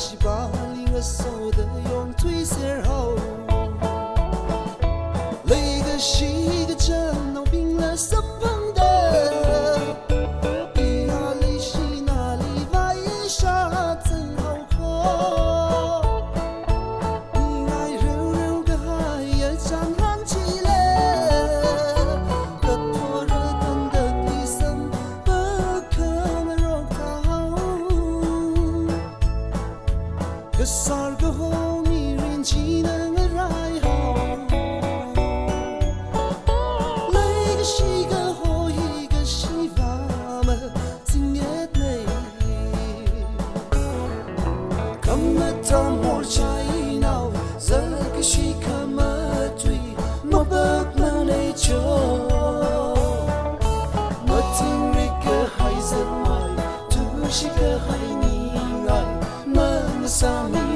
是把另个手的用推线后，那个是个真闹病了什么的，一下里是哪里把一下真好喝，你爱柔柔个海也张喊起来，个托热等的地生不可能容好，个啥个后你人气能个来好。Come more China, zalga shi kama tui, ma bak ma nei cho. Ma ting rika hai zan mai, tu shi ka hai ni ngai, ma na sami.